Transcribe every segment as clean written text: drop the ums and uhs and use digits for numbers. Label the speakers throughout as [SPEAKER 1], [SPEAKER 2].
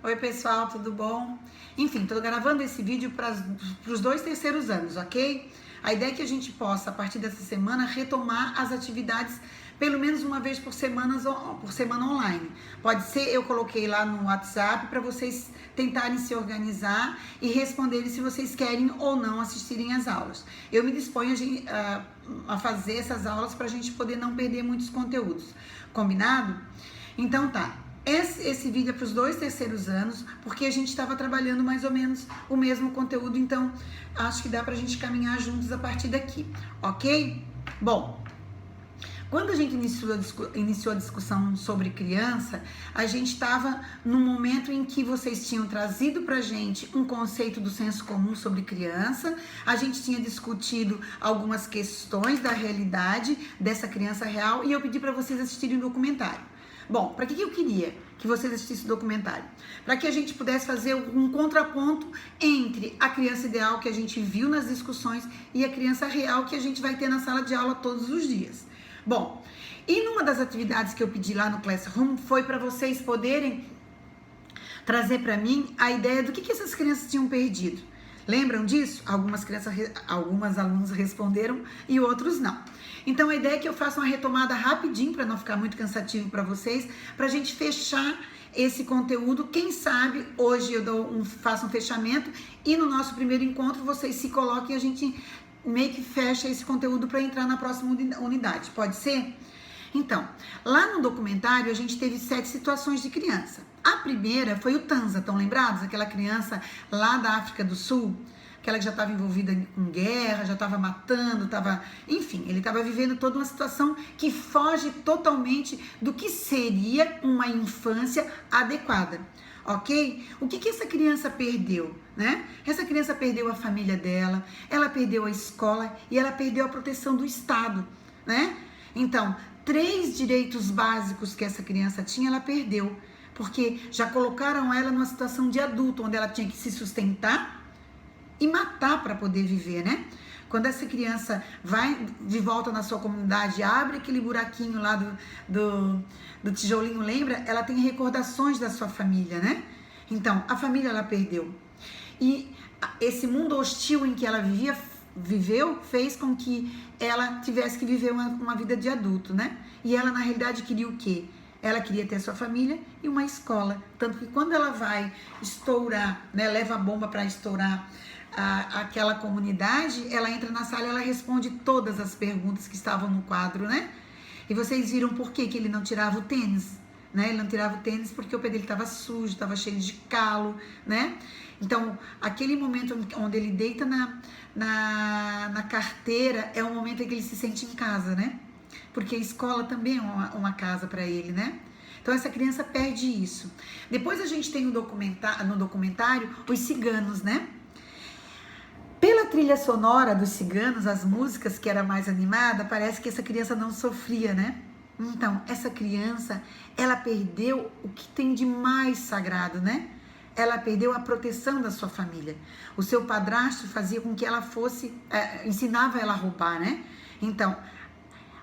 [SPEAKER 1] Oi pessoal, tudo bom? Enfim, estou gravando esse vídeo para os 2 terceiros anos, ok? A ideia é que a gente possa, a partir dessa semana, retomar as atividades pelo menos uma vez por semana online. Pode ser, eu coloquei lá no WhatsApp para vocês tentarem se organizar e responderem se vocês querem ou não assistirem às aulas. Eu me disponho a fazer essas aulas para a gente poder não perder muitos conteúdos. Combinado? Então tá. Esse vídeo é para os 2 terceiros anos, porque a gente estava trabalhando mais ou menos o mesmo conteúdo, então acho que dá para a gente caminhar juntos a partir daqui, ok? Bom, quando a gente iniciou a discussão sobre criança, a gente estava no momento em que vocês tinham trazido para a gente um conceito do senso comum sobre criança, a gente tinha discutido algumas questões da realidade dessa criança real e eu pedi para vocês assistirem o documentário. Bom, para que eu queria que vocês assistissem o documentário? Para que a gente pudesse fazer um contraponto entre a criança ideal que a gente viu nas discussões e a criança real que a gente vai ter na sala de aula todos os dias. Bom, e numa das atividades que eu pedi lá no Classroom foi para vocês poderem trazer para mim a ideia do que essas crianças tinham perdido. Lembram disso? Algumas alunos responderam e outros não. Então a ideia é que eu faça uma retomada rapidinho para não ficar muito cansativo para vocês, para a gente fechar esse conteúdo. Quem sabe hoje eu faço um fechamento e no nosso primeiro encontro vocês se coloquem e a gente meio que fecha esse conteúdo para entrar na próxima unidade. Pode ser? Então, lá no documentário a gente teve 7 situações de criança. A primeira foi o Tanza, estão lembrados? Aquela criança lá da África do Sul, aquela que já estava envolvida com guerra, já estava matando, enfim, ele estava vivendo toda uma situação que foge totalmente do que seria uma infância adequada, ok? O que essa criança perdeu, né? Essa criança perdeu a família dela, ela perdeu a escola e ela perdeu a proteção do Estado, né? Então, 3 direitos básicos que essa criança tinha, ela perdeu, porque já colocaram ela numa situação de adulto, onde ela tinha que se sustentar e matar para poder viver, né? Quando essa criança vai de volta na sua comunidade, abre aquele buraquinho lá do tijolinho, lembra? Ela tem recordações da sua família, né? Então, a família ela perdeu. E esse mundo hostil em que ela viveu, fez com que ela tivesse que viver uma vida de adulto, né? E ela, na realidade, queria o quê? Ela queria ter a sua família e uma escola. Tanto que quando ela vai estourar, né, leva a bomba para estourar aquela comunidade, ela entra na sala e ela responde todas as perguntas que estavam no quadro, né? E vocês viram por que ele não tirava o tênis, né? Ele não tirava o tênis porque o pé dele estava sujo, estava cheio de calo, né? Então, aquele momento onde ele deita na carteira é um momento em que ele se sente em casa, né? Porque a escola também é uma casa para ele, né? Então, essa criança perde isso. Depois a gente tem no documentário os ciganos, né? Pela trilha sonora dos ciganos, as músicas que era mais animada, parece que essa criança não sofria, né? Então, essa criança, ela perdeu o que tem de mais sagrado, né? Ela perdeu a proteção da sua família. O seu padrasto fazia com que ela ensinava ela a roubar, né? Então,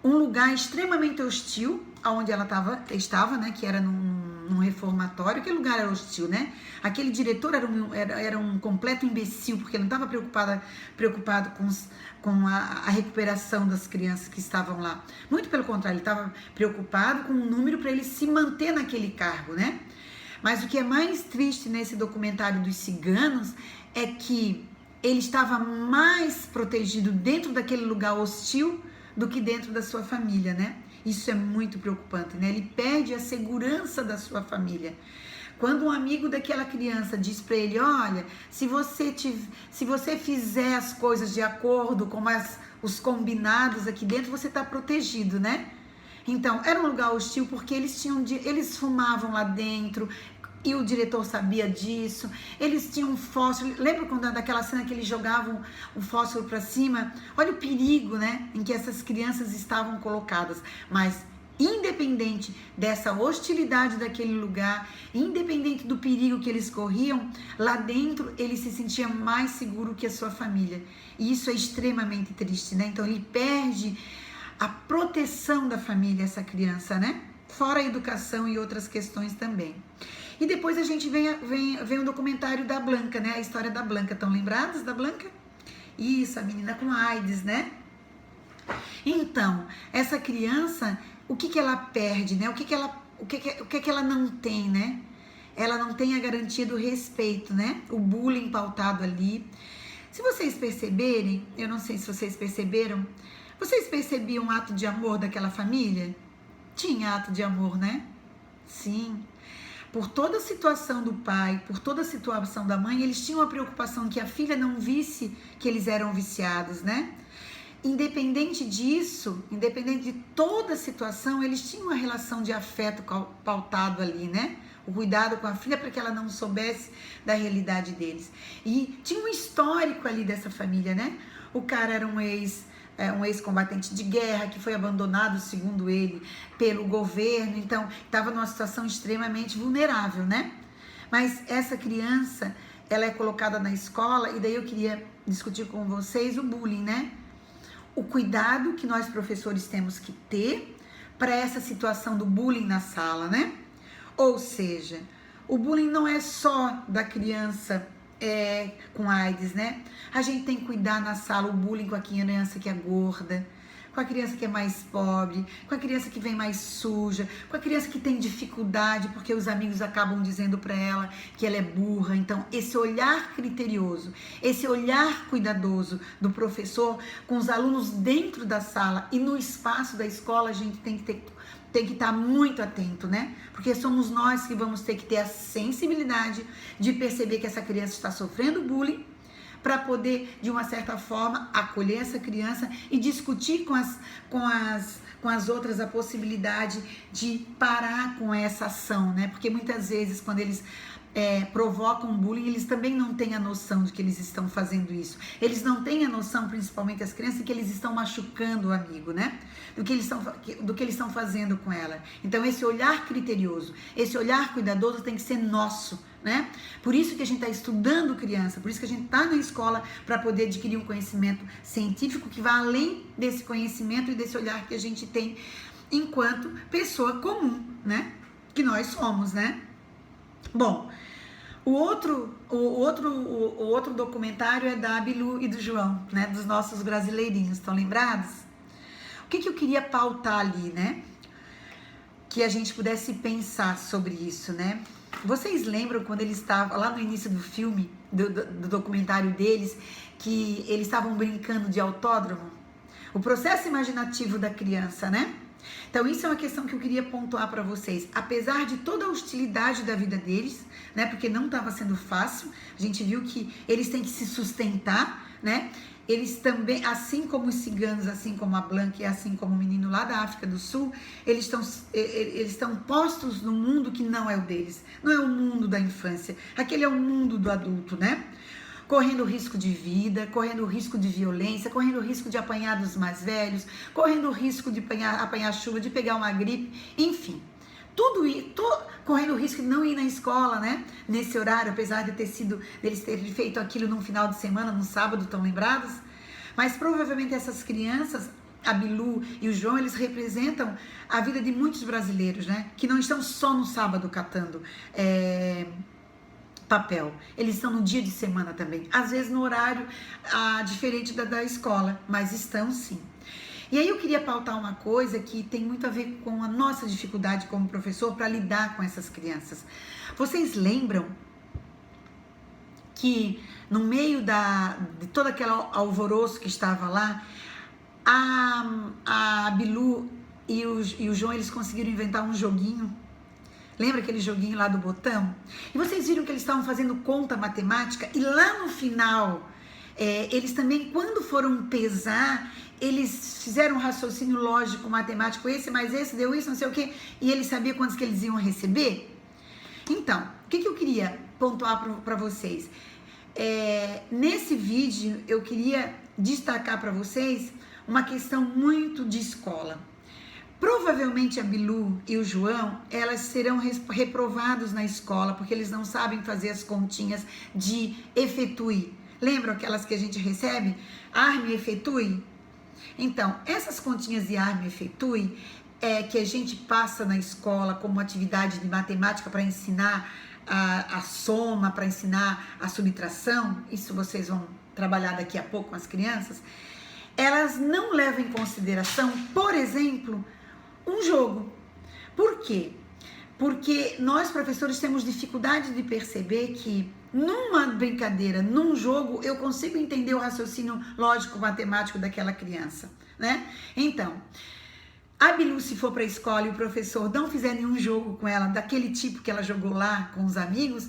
[SPEAKER 1] um lugar extremamente hostil, onde ela estava, né? Que era num reformatório. Que lugar era hostil, né? Aquele diretor era um completo imbecil, porque ele não estava preocupado com a recuperação das crianças que estavam lá. Muito pelo contrário, ele estava preocupado com o número para ele se manter naquele cargo, né? Mas o que é mais triste nesse documentário dos ciganos é que ele estava mais protegido dentro daquele lugar hostil do que dentro da sua família, né? Isso é muito preocupante, né? Ele perde a segurança da sua família. Quando um amigo daquela criança diz para ele, olha, se você fizer as coisas de acordo com os combinados aqui dentro, você está protegido, né? Então, era um lugar hostil porque eles fumavam lá dentro e o diretor sabia disso. Eles tinham um fósforo. Lembra daquela cena que eles jogavam o fósforo para cima? Olha o perigo, né, em que essas crianças estavam colocadas. Mas, independente dessa hostilidade daquele lugar, independente do perigo que eles corriam, lá dentro ele se sentia mais seguro que a sua família. E isso é extremamente triste, né? Então, ele perde a proteção da família, essa criança, né? Fora a educação e outras questões também. E depois a gente vem o documentário da Blanca, né? A história da Blanca. Estão lembrados da Blanca? Isso, a menina com AIDS, né? Então, essa criança, o que ela perde, né? O que ela não tem, né? Ela não tem a garantia do respeito, né? O bullying pautado ali. Se vocês perceberem, eu não sei se vocês perceberam, vocês percebiam o ato de amor daquela família? Tinha ato de amor, né? Sim. Por toda a situação do pai, por toda a situação da mãe, eles tinham a preocupação que a filha não visse que eles eram viciados, né? Independente disso, independente de toda a situação, eles tinham uma relação de afeto pautado ali, né? O cuidado com a filha para que ela não soubesse da realidade deles. E tinha um histórico ali dessa família, né? O cara era um ex-combatente de guerra que foi abandonado, segundo ele, pelo governo, então estava numa situação extremamente vulnerável, né? Mas essa criança, ela é colocada na escola, e daí eu queria discutir com vocês o bullying, né? O cuidado que nós professores temos que ter para essa situação do bullying na sala, né? Ou seja, o bullying não é só da criança com AIDS, né? A gente tem que cuidar na sala o bullying com a criança que é gorda, com a criança que é mais pobre, com a criança que vem mais suja, com a criança que tem dificuldade porque os amigos acabam dizendo para ela que ela é burra. Então, esse olhar criterioso, esse olhar cuidadoso do professor com os alunos dentro da sala e no espaço da escola, a gente tem que estar muito atento, né? Porque somos nós que vamos ter que ter a sensibilidade de perceber que essa criança está sofrendo bullying, para poder, de uma certa forma, acolher essa criança e discutir com as outras a possibilidade de parar com essa ação, né? Porque muitas vezes, quando eles provocam bullying, eles também não têm a noção de que eles estão fazendo isso. Eles não têm a noção, principalmente as crianças, de que eles estão machucando o amigo, né? Do que eles estão fazendo com ela. Então, esse olhar criterioso, esse olhar cuidadoso tem que ser nosso, né? Por isso que a gente está estudando criança, por isso que a gente está na escola para poder adquirir um conhecimento científico que vá além desse conhecimento e desse olhar que a gente tem enquanto pessoa comum, né? Que nós somos, né? Bom, o outro documentário é da Bilu e do João, né? Dos nossos brasileirinhos, estão lembrados? O que eu queria pautar ali, né? Que a gente pudesse pensar sobre isso, né? Vocês lembram quando eles estavam lá no início do filme, do documentário deles, que eles estavam brincando de autódromo? O processo imaginativo da criança, né? Então, isso é uma questão que eu queria pontuar para vocês. Apesar de toda a hostilidade da vida deles, né? Porque não estava sendo fácil, a gente viu que eles têm que se sustentar, né? Eles também, assim como os ciganos, assim como a Blanca e assim como o menino lá da África do Sul, eles estão postos num mundo que não é o deles. Não é o mundo da infância. Aquele é o mundo do adulto, né? Correndo risco de vida, correndo risco de violência, correndo risco de apanhar dos mais velhos, correndo risco de apanhar chuva, de pegar uma gripe, enfim. Tudo isso, correndo o risco de não ir na escola, né? Nesse horário, apesar de deles terem feito aquilo num final de semana, num sábado, estão lembrados? Mas provavelmente essas crianças, a Bilu e o João, eles representam a vida de muitos brasileiros, né? Que não estão só no sábado catando papel. Eles estão no dia de semana também. Às vezes no horário diferente da escola, mas estão sim. E aí eu queria pautar uma coisa que tem muito a ver com a nossa dificuldade como professor para lidar com essas crianças. Vocês lembram que no meio de todo aquele alvoroço que estava lá, a Bilu e o João, eles conseguiram inventar um joguinho? Lembra aquele joguinho lá do botão? E vocês viram que eles estavam fazendo conta matemática e lá no final, eles também, quando foram pesar, eles fizeram um raciocínio lógico, matemático, esse mais esse, deu isso, não sei o quê, e eles sabiam quantos que eles iam receber? Então, o que eu queria pontuar para vocês? Nesse vídeo, eu queria destacar para vocês uma questão muito de escola. Provavelmente a Bilu e o João, elas serão reprovados na escola, porque eles não sabem fazer as continhas de efetue. Lembram aquelas que a gente recebe? Arme, efetue? Então, essas continhas de arme, efetue, que a gente passa na escola como atividade de matemática para ensinar a soma, para ensinar a subtração, isso vocês vão trabalhar daqui a pouco com as crianças, elas não levam em consideração, por exemplo, um jogo. Por quê? Porque nós, professores, temos dificuldade de perceber que numa brincadeira, num jogo, eu consigo entender o raciocínio lógico, matemático daquela criança, né? Então, a Bilu, se for para a escola e o professor não fizer nenhum jogo com ela, daquele tipo que ela jogou lá com os amigos,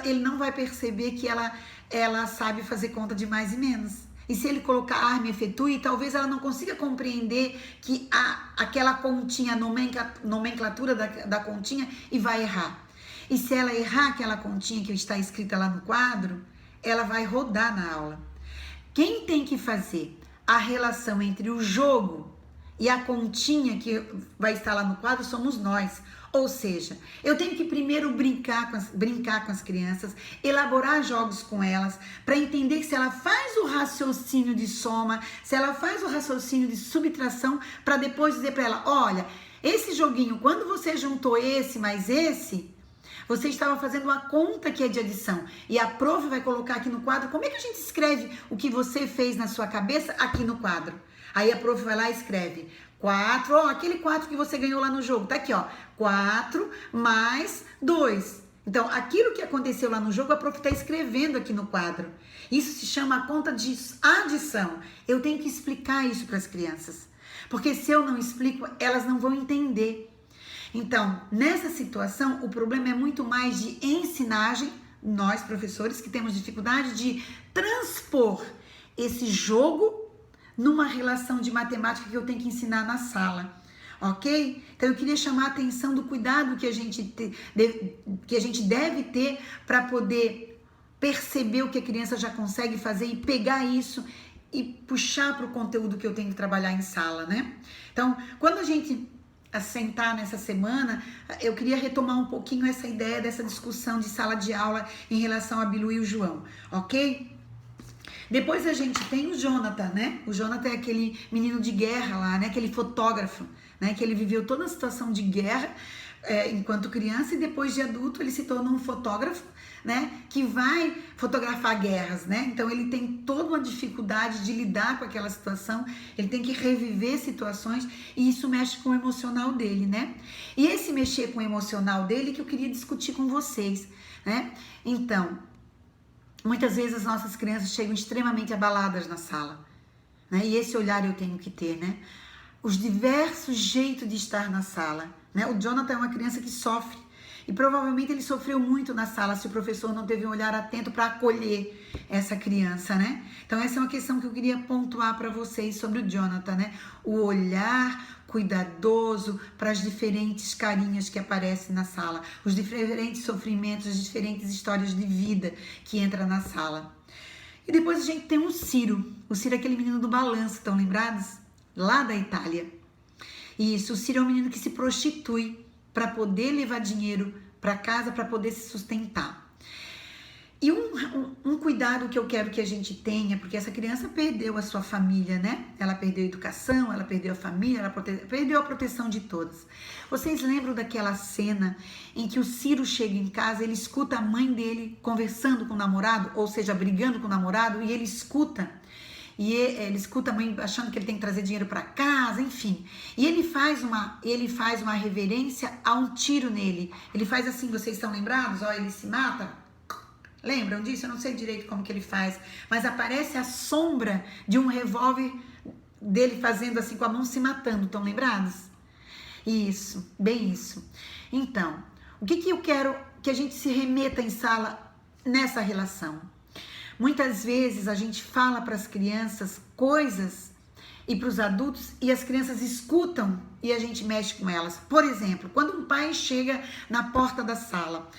[SPEAKER 1] ele não vai perceber que ela sabe fazer conta de mais e menos. E se ele colocar arma e efetue, talvez ela não consiga compreender que aquela continha, a nomenclatura da continha, e vai errar. E se ela errar aquela continha que está escrita lá no quadro, ela vai rodar na aula. Quem tem que fazer a relação entre o jogo e a continha que vai estar lá no quadro somos nós. Ou seja, eu tenho que primeiro brincar com as crianças, elaborar jogos com elas, para entender se ela faz o raciocínio de soma, se ela faz o raciocínio de subtração, para depois dizer para ela, olha, esse joguinho, quando você juntou esse mais esse, você estava fazendo uma conta que é de adição. E a prof vai colocar aqui no quadro, como é que a gente escreve o que você fez na sua cabeça aqui no quadro? Aí a prof vai lá e escreve 4, aquele 4 que você ganhou lá no jogo, tá aqui, 4 mais 2. Então, aquilo que aconteceu lá no jogo, a prof está escrevendo aqui no quadro. Isso se chama conta de adição. Eu tenho que explicar isso para as crianças, porque se eu não explico, elas não vão entender. Então, nessa situação, o problema é muito mais de ensinagem, nós professores que temos dificuldade de transpor esse jogo numa relação de matemática que eu tenho que ensinar na sala, ok? Então eu queria chamar a atenção do cuidado que a gente deve ter para poder perceber o que a criança já consegue fazer e pegar isso e puxar para o conteúdo que eu tenho que trabalhar em sala, né? Então, quando a gente sentar nessa semana, eu queria retomar um pouquinho essa ideia dessa discussão de sala de aula em relação a Bilu e o João, ok? Depois a gente tem o Jonathan, né? O Jonathan é aquele menino de guerra lá, né? Aquele fotógrafo, né? Que ele viveu toda a situação de guerra enquanto criança e depois de adulto ele se tornou um fotógrafo, né? Que vai fotografar guerras, né? Então ele tem toda uma dificuldade de lidar com aquela situação, ele tem que reviver situações e isso mexe com o emocional dele, né? E esse mexer com o emocional dele que eu queria discutir com vocês, né? Então, muitas vezes as nossas crianças chegam extremamente abaladas na sala, né? E esse olhar eu tenho que ter, né? Os diversos jeitos de estar na sala, né? O Jonathan é uma criança que sofre e provavelmente ele sofreu muito na sala se o professor não teve um olhar atento para acolher essa criança, né? Então essa é uma questão que eu queria pontuar para vocês sobre o Jonathan, né? O olhar cuidadoso para as diferentes carinhas que aparecem na sala, os diferentes sofrimentos, as diferentes histórias de vida que entram na sala. E depois a gente tem o Ciro é aquele menino do balanço, estão lembrados? Lá da Itália. Isso, o Ciro é um menino que se prostitui para poder levar dinheiro para casa, para poder se sustentar. E um cuidado que eu quero que a gente tenha, porque essa criança perdeu a sua família, né? Ela perdeu a educação, ela perdeu a família, ela perdeu a proteção de todos. Vocês lembram daquela cena em que o Ciro chega em casa, ele escuta a mãe dele conversando com o namorado, ou seja, brigando com o namorado, e ele escuta. E ele escuta a mãe achando que ele tem que trazer dinheiro para casa, enfim. E ele faz uma reverência a um tiro nele. Ele faz assim, vocês estão lembrados? Ó, ele se mata. Lembram disso? Eu não sei direito como que ele faz. Mas aparece a sombra de um revólver dele fazendo assim com a mão se matando. Estão lembrados? Isso, bem isso. Então, o que eu quero que a gente se remeta em sala nessa relação? Muitas vezes a gente fala para as crianças coisas e para os adultos e as crianças escutam e a gente mexe com elas. Por exemplo, quando um pai chega na porta da sala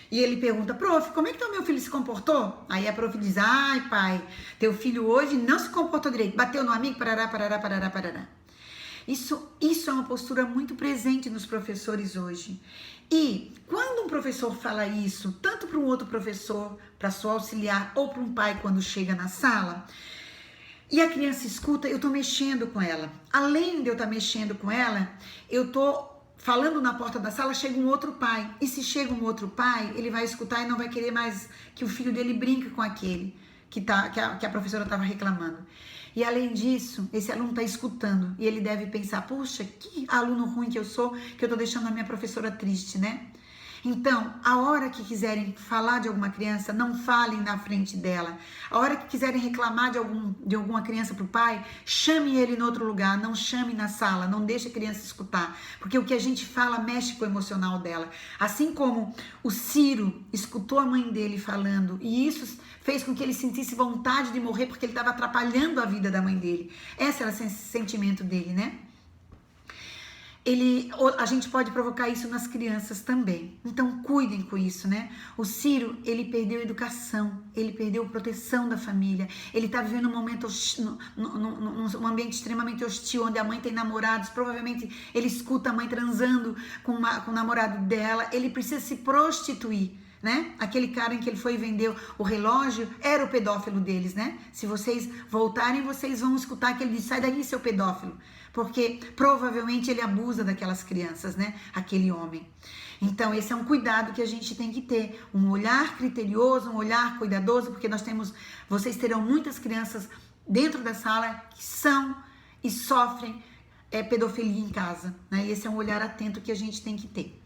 [SPEAKER 1] e ele pergunta, prof, como é que o meu filho se comportou? Aí a prof diz, ai pai, teu filho hoje não se comportou direito, bateu no amigo, parará, parará, parará, parará. Isso é uma postura muito presente nos professores hoje. E quando um professor fala isso, tanto para um outro professor, para sua auxiliar, ou para um pai quando chega na sala, E a criança escuta, eu tô mexendo com ela. Além de eu estar mexendo com ela, eu tô falando na porta da sala, chega um outro pai. E se chega um outro pai, ele vai escutar e não vai querer mais que o filho dele brinque com aquele que a professora estava reclamando. E além disso, esse aluno está escutando e ele deve pensar, puxa, que aluno ruim que eu sou, que eu tô deixando a minha professora triste, né? Então, a hora que quiserem falar de alguma criança, não falem na frente dela. A hora que quiserem reclamar de alguma criança para o pai, chame ele em outro lugar, não chame na sala, não deixe a criança escutar. Porque o que a gente fala mexe com o emocional dela. Assim como o Ciro escutou a mãe dele falando, e isso fez com que ele sentisse vontade de morrer porque ele estava atrapalhando a vida da mãe dele. Esse era o sentimento dele, né? A gente pode provocar isso nas crianças também. Então, cuidem com isso, né? O Ciro, ele perdeu educação, ele perdeu proteção da família, ele está vivendo um momento, num ambiente extremamente hostil, onde a mãe tem namorados, provavelmente ele escuta a mãe transando com o namorado dela, ele precisa se prostituir, né? Aquele cara em que ele foi vender o relógio era o pedófilo deles, né? Se vocês voltarem, vocês vão escutar que ele diz, sai daí, seu pedófilo. Porque provavelmente ele abusa daquelas crianças, né? Aquele homem. Então, esse é um cuidado que a gente tem que ter. Um olhar criterioso, um olhar cuidadoso, porque vocês terão muitas crianças dentro da sala que são e sofrem pedofilia em casa, né? E esse é um olhar atento que a gente tem que ter.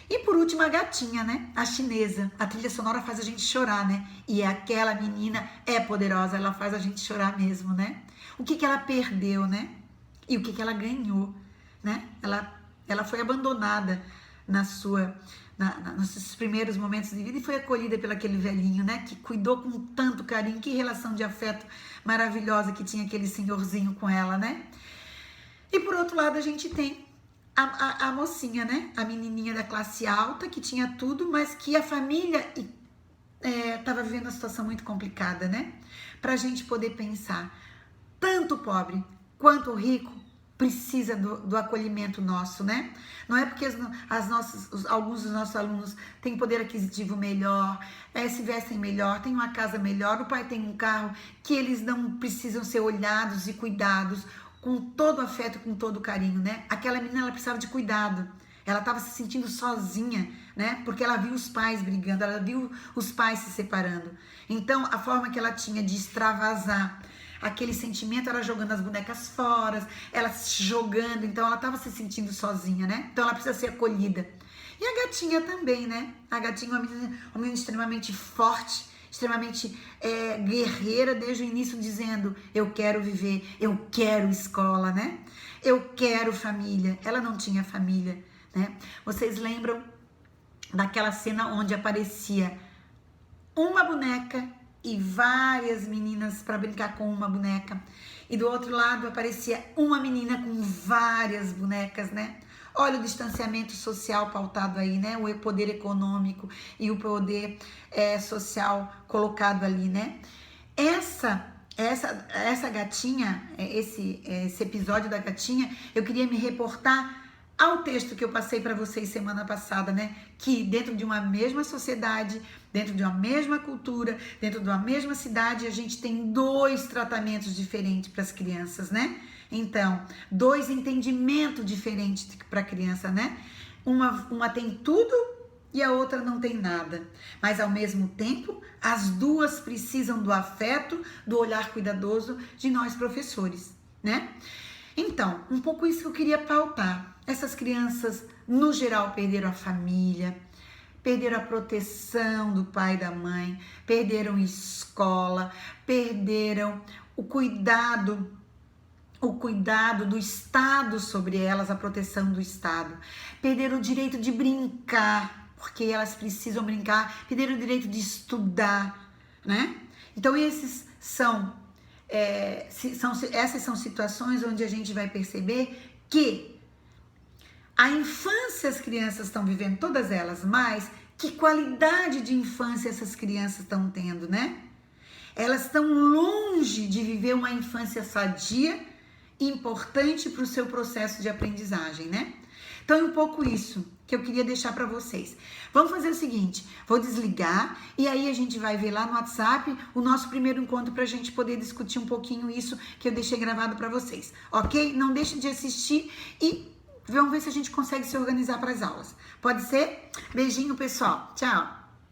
[SPEAKER 1] E por último, a gatinha, né? A chinesa. A trilha sonora faz a gente chorar, né? E aquela menina é poderosa, ela faz a gente chorar mesmo, né? O que ela perdeu, né? E o que ela ganhou, né? Ela foi abandonada nos seus primeiros momentos de vida e foi acolhida pelo aquele velhinho, né? Que cuidou com tanto carinho. Que relação de afeto maravilhosa que tinha aquele senhorzinho com ela, né? E por outro lado, a gente tem a mocinha, né? A menininha da classe alta, que tinha tudo, mas que a família estava vivendo uma situação muito complicada, né? Pra gente poder pensar, tanto o pobre quanto o rico precisa do acolhimento nosso, né? Não é porque alguns dos nossos alunos têm poder aquisitivo melhor, se vestem melhor, têm uma casa melhor, o pai tem um carro, que eles não precisam ser olhados e cuidados com todo afeto, com todo carinho, né? Aquela menina, ela precisava de cuidado. Ela estava se sentindo sozinha, né? Porque ela viu os pais brigando, ela viu os pais se separando. Então, a forma que ela tinha de extravasar aquele sentimento era jogando as bonecas fora, ela se jogando, então ela estava se sentindo sozinha, né? Então ela precisa ser acolhida. E a gatinha também, né? A gatinha é uma menina extremamente forte, extremamente guerreira desde o início, dizendo, eu quero viver, eu quero escola, né? Eu quero família. Ela não tinha família, né? Vocês lembram daquela cena onde aparecia uma boneca e várias meninas para brincar com uma boneca. E do outro lado aparecia uma menina com várias bonecas, né? Olha o distanciamento social pautado aí, né? O poder econômico e o poder social colocado ali, né? Essa gatinha, esse episódio da gatinha, eu queria me reportar ao texto que eu passei para vocês semana passada, né? Que dentro de uma mesma sociedade, dentro de uma mesma cultura, dentro de uma mesma cidade, a gente tem 2 tratamentos diferentes para as crianças, né? Então, 2 entendimentos diferentes para a criança, né? Uma tem tudo e a outra não tem nada. Mas, ao mesmo tempo, as 2 precisam do afeto, do olhar cuidadoso de nós professores, né? Então, um pouco isso que eu queria pautar. Essas crianças, no geral, perderam a família, perderam a proteção do pai e da mãe, perderam escola, perderam o cuidado do Estado sobre elas, a proteção do Estado. Perderam o direito de brincar, porque elas precisam brincar, perderam o direito de estudar, né? Então, essas são situações onde a gente vai perceber que a infância as crianças estão vivendo, todas elas, mas que qualidade de infância essas crianças estão tendo, né? Elas estão longe de viver uma infância sadia e importante para o seu processo de aprendizagem, né? Então é um pouco isso que eu queria deixar para vocês. Vamos fazer o seguinte, vou desligar e aí a gente vai ver lá no WhatsApp o nosso primeiro encontro pra gente poder discutir um pouquinho isso que eu deixei gravado para vocês, ok? Não deixe de assistir e vamos ver se a gente consegue se organizar para as aulas. Pode ser? Beijinho, pessoal. Tchau.